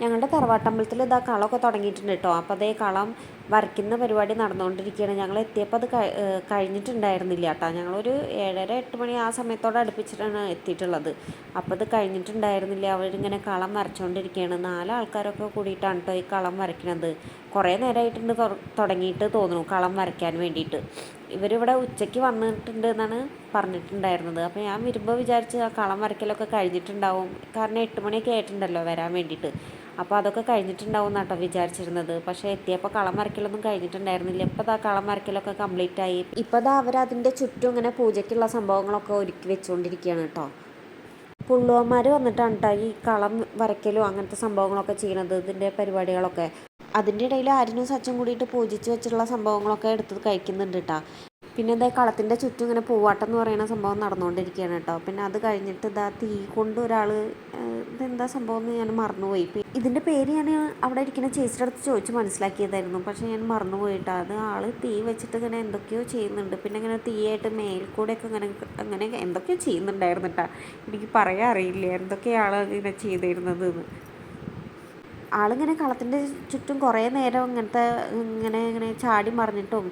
ഞങ്ങളുടെ തറവാട്ടമ്പലത്തിൽ ഇതാ കളമൊക്കെ തുടങ്ങിയിട്ടുണ്ട് കേട്ടോ. അപ്പോൾ അതേ കളം വരയ്ക്കുന്ന പരിപാടി നടന്നുകൊണ്ടിരിക്കുകയാണ്. ഞങ്ങൾ എത്തിയപ്പോൾ അത് കഴിഞ്ഞിട്ടുണ്ടായിരുന്നില്ല കേട്ടോ. ഞങ്ങളൊരു 7:30-8 മണി ആ സമയത്തോടെ അടുപ്പിച്ചിട്ടാണ് എത്തിയിട്ടുള്ളത്. അപ്പോൾ അത് കഴിഞ്ഞിട്ടുണ്ടായിരുന്നില്ല. അവരിങ്ങനെ കളം വരച്ചുകൊണ്ടിരിക്കുകയാണ്. 4 ആൾക്കാരൊക്കെ കൂടിയിട്ടാണ് കേട്ടോ ഈ കളം വരയ്ക്കുന്നത്. കുറേ നേരമായിട്ടുണ്ട് തുടങ്ങിയിട്ട് തോന്നുന്നു കളം വരയ്ക്കാൻ വേണ്ടിയിട്ട്. ഇവരിവിടെ ഉച്ചയ്ക്ക് വന്നിട്ടുണ്ട് എന്നാണ് പറഞ്ഞിട്ടുണ്ടായിരുന്നത്. അപ്പോൾ ഞാൻ വരുമ്പോൾ വിചാരിച്ച് ആ കളം വരയ്ക്കലൊക്കെ കഴിഞ്ഞിട്ടുണ്ടാവും. കാരണം 8 മണിയൊക്കെ ആയിട്ടുണ്ടല്ലോ വരാൻ വേണ്ടിയിട്ട്. അപ്പോൾ അതൊക്കെ കഴിഞ്ഞിട്ടുണ്ടാവും എന്നാട്ടോ വിചാരിച്ചിരുന്നത്. പക്ഷേ എത്തിയപ്പോൾ കളം വരയ്ക്കലൊന്നും കഴിഞ്ഞിട്ടുണ്ടായിരുന്നില്ല. ഇപ്പോൾ ആ കളം വരയ്ക്കലൊക്കെ കംപ്ലീറ്റ് ആയി. ഇപ്പോൾ അതാ അവരതിൻ്റെ ചുറ്റും ഇങ്ങനെ പൂജയ്ക്കുള്ള സംഭവങ്ങളൊക്കെ ഒരുക്കി വെച്ചുകൊണ്ടിരിക്കുകയാണ് കേട്ടോ. പുള്ളുവന്മാർ വന്നിട്ടാണ് കേട്ടോ ഈ കളം വരയ്ക്കലും അങ്ങനത്തെ സംഭവങ്ങളൊക്കെ ചെയ്യണത്, ഇതിൻ്റെ പരിപാടികളൊക്കെ. അതിൻ്റെ ഇടയിൽ ആര്യനും സച്ചും കൂടിയിട്ട് പൂജിച്ച് വെച്ചിട്ടുള്ള സംഭവങ്ങളൊക്കെ എടുത്ത് കഴിക്കുന്നുണ്ട് കേട്ടോ. പിന്നെ എന്താ കളത്തിൻ്റെ ചുറ്റും ഇങ്ങനെ പൂവാട്ടം എന്ന് പറയുന്ന സംഭവം നടന്നുകൊണ്ടിരിക്കുകയാണ് കേട്ടോ. പിന്നെ അത് കഴിഞ്ഞിട്ട് ഇതാ തീ കൊണ്ട് ഒരാൾ, ഇതെന്താ സംഭവം എന്ന് ഞാൻ മറന്നുപോയി. ഇതിൻ്റെ പേര് ഞാൻ അവിടെ ഇരിക്കുന്ന ചേച്ചിയുടെ അടുത്ത് ചോദിച്ച് മനസ്സിലാക്കിയതായിരുന്നു. പക്ഷേ ഞാൻ മറന്നുപോയിട്ടോ. അത് ആൾ തീ വെച്ചിട്ട് ഇങ്ങനെ എന്തൊക്കെയോ ചെയ്യുന്നുണ്ട്. പിന്നെ ഇങ്ങനെ തീയായിട്ട് മേൽക്കൂടെയൊക്കെ അങ്ങനെ എന്തൊക്കെയോ ചെയ്യുന്നുണ്ടായിരുന്നു കേട്ടോ. എനിക്ക് പറയാൻ അറിയില്ല എന്തൊക്കെയാണ് ഇങ്ങനെ ചെയ്തിരുന്നത് എന്ന്. ആളിങ്ങനെ കളത്തിൻ്റെ ചുറ്റും കുറേ നേരം ഇങ്ങനെ ചാടി മറിഞ്ഞിട്ടും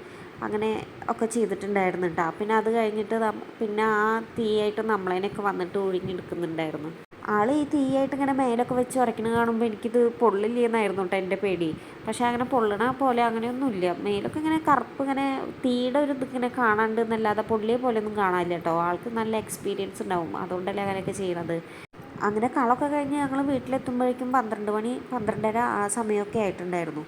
അങ്ങനെ ഒക്കെ ചെയ്തിട്ടുണ്ടായിരുന്നു കേട്ടോ. പിന്നെ അത് കഴിഞ്ഞിട്ട് പിന്നെ ആ തീയായിട്ട് നമ്മളതിനൊക്കെ വന്നിട്ട് ഒഴിഞ്ഞെടുക്കുന്നുണ്ടായിരുന്നു. ആൾ ഈ തീയായിട്ട് ഇങ്ങനെ മേലൊക്കെ വെച്ച് ഉരയ്ക്കുന്നത് കാണുമ്പോൾ എനിക്കിത് പൊള്ളില്ലെന്നായിരുന്നു കേട്ടോ എൻ്റെ പേടി. പക്ഷേ അങ്ങനെ പൊള്ളണ പോലെ അങ്ങനെയൊന്നുമില്ല. മേലൊക്കെ ഇങ്ങനെ കറുപ്പ് ഇങ്ങനെ തീയുടെ ഒരു ഇതിങ്ങനെ കാണാണ്ട് എന്നല്ലാതെ പൊള്ളിയ പോലെയൊന്നും കാണാനില്ല കേട്ടോ. ആൾക്ക് നല്ല എക്സ്പീരിയൻസ് ഉണ്ടാവും, അതുകൊണ്ടല്ലേ അങ്ങനെയൊക്കെ ചെയ്യണത്. അങ്ങനെ കളമൊക്കെ കഴിഞ്ഞ് ഞങ്ങൾ വീട്ടിലെത്തുമ്പോഴേക്കും 12 മണി 12:30 ആ സമയമൊക്കെ ആയിട്ടുണ്ടായിരുന്നു.